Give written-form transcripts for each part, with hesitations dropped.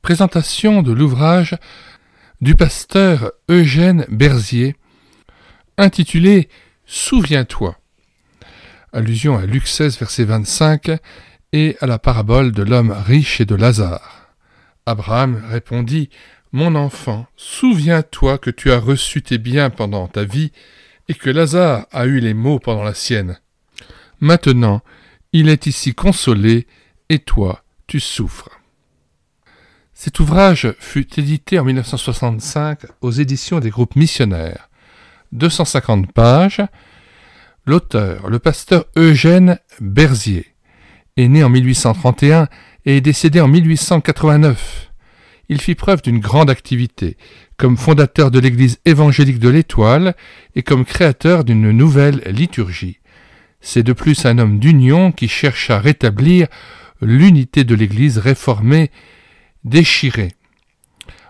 Présentation de l'ouvrage du pasteur Eugène Berzier, intitulé « Souviens-toi », allusion à Luc 16, verset 25, et à la parabole de l'homme riche et de Lazare. Abraham répondit « Mon enfant, souviens-toi que tu as reçu tes biens pendant ta vie, et que Lazare a eu les maux pendant la sienne. Maintenant, il est ici consolé, et toi, tu souffres. » Cet ouvrage fut édité en 1965 aux éditions des groupes missionnaires. 250 pages. L'auteur, le pasteur Eugène Berzier, est né en 1831 et est décédé en 1889. Il fit preuve d'une grande activité, comme fondateur de l'Église évangélique de l'Étoile et comme créateur d'une nouvelle liturgie. C'est de plus un homme d'union qui cherche à rétablir l'unité de l'Église réformée déchirée.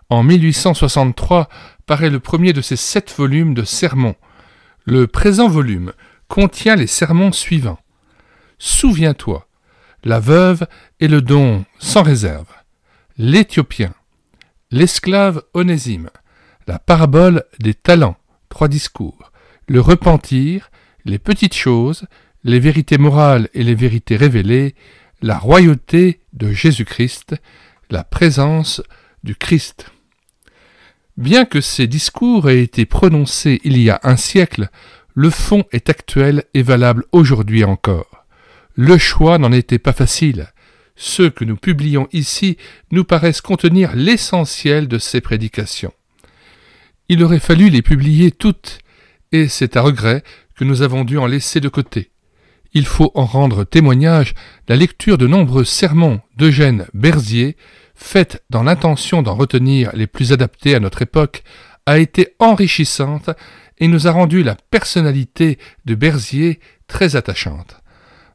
En 1863 paraît le premier de ses 7 volumes de sermons. Le présent volume contient les sermons suivants. Souviens-toi, la veuve et le don sans réserve, l'Éthiopien, l'esclave Onésime, la parabole des talents, 3 discours, le repentir, les petites choses, les vérités morales et les vérités révélées, la royauté de Jésus-Christ, la présence du Christ. Bien que ces discours aient été prononcés il y a un siècle, le fond est actuel et valable aujourd'hui encore. Le choix n'en était pas facile. Ceux que nous publions ici nous paraissent contenir l'essentiel de ces prédications. Il aurait fallu les publier toutes, et c'est à regret que nous avons dû en laisser de côté. Il faut en rendre témoignage la lecture de nombreux sermons d'Eugène Berzier, faite dans l'intention d'en retenir les plus adaptés à notre époque, a été enrichissante et nous a rendu la personnalité de Berzier très attachante.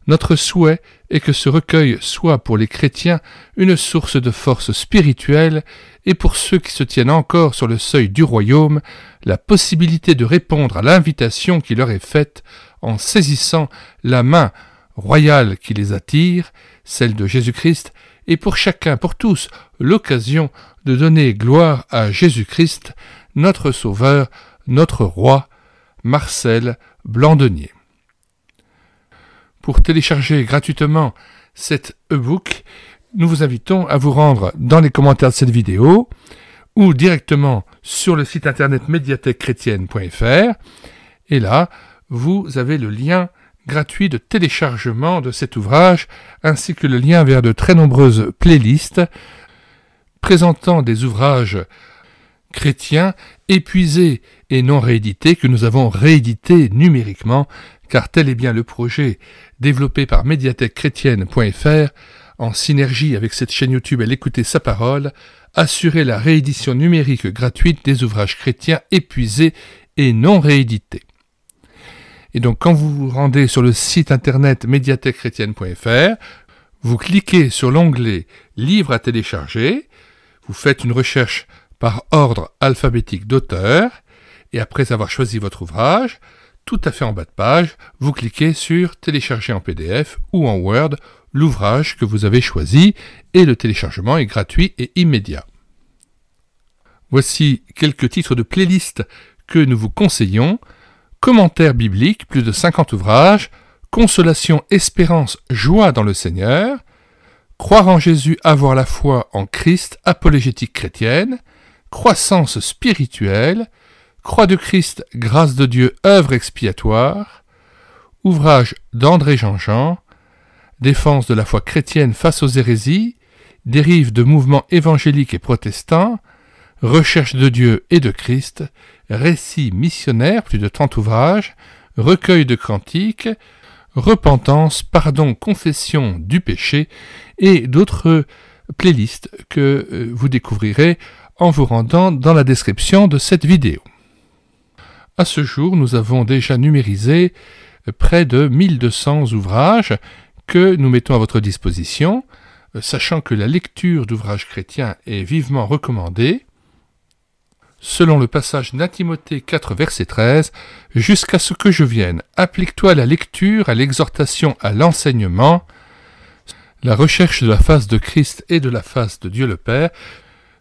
Notre souhait est que ce recueil soit pour les chrétiens une source de force spirituelle et pour ceux qui se tiennent encore sur le seuil du royaume, la possibilité de répondre à l'invitation qui leur est faite en saisissant la main royale qui les attire, celle de Jésus-Christ, et pour chacun, pour tous, l'occasion de donner gloire à Jésus-Christ, notre Sauveur, notre Roi. Marcel Blandenier. Pour télécharger gratuitement cet e-book, nous vous invitons à vous rendre dans les commentaires de cette vidéo ou directement sur le site internet médiathèquechrétienne.fr et là, vous avez le lien gratuit de téléchargement de cet ouvrage ainsi que le lien vers de très nombreuses playlists présentant des ouvrages chrétiens épuisés et non réédités que nous avons réédités numériquement car tel est bien le projet développé par médiathèquechrétienne.fr en synergie avec cette chaîne YouTube Elle écouter sa parole, assurer la réédition numérique gratuite des ouvrages chrétiens épuisés et non réédités. Et donc quand vous vous rendez sur le site internet médiathèquechrétienne.fr, vous cliquez sur l'onglet « Livres à télécharger », vous faites une recherche par ordre alphabétique d'auteur, et après avoir choisi votre ouvrage, tout à fait en bas de page, vous cliquez sur « Télécharger en PDF » ou en Word l'ouvrage que vous avez choisi, et le téléchargement est gratuit et immédiat. Voici quelques titres de playlist que nous vous conseillons. Commentaires bibliques, plus de 50 ouvrages, Consolation, espérance, joie dans le Seigneur, Croire en Jésus, avoir la foi en Christ, apologétique chrétienne, Croissance spirituelle, Croix de Christ, grâce de Dieu, œuvre expiatoire, Ouvrage d'André Jean-Jean, Défense de la foi chrétienne face aux hérésies, Dérive de mouvements évangéliques et protestants, Recherche de Dieu et de Christ, Récits missionnaires, plus de 30 ouvrages, Recueil de cantiques, Repentance, pardon, confession du péché et d'autres playlists que vous découvrirez en vous rendant dans la description de cette vidéo. À ce jour, nous avons déjà numérisé près de 1200 ouvrages que nous mettons à votre disposition, sachant que la lecture d'ouvrages chrétiens est vivement recommandée. Selon le passage d'A Timothée 4, verset 13, « Jusqu'à ce que je vienne, applique-toi à la lecture, à l'exhortation, à l'enseignement, la recherche de la face de Christ et de la face de Dieu le Père,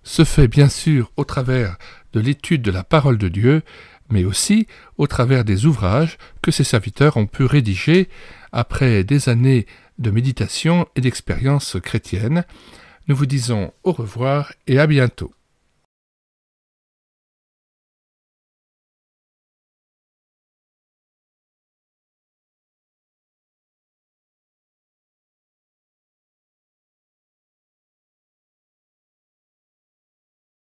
se fait bien sûr au travers de l'étude de la parole de Dieu, mais aussi au travers des ouvrages que ses serviteurs ont pu rédiger après des années de méditation et d'expérience chrétienne. Nous vous disons au revoir et à bientôt.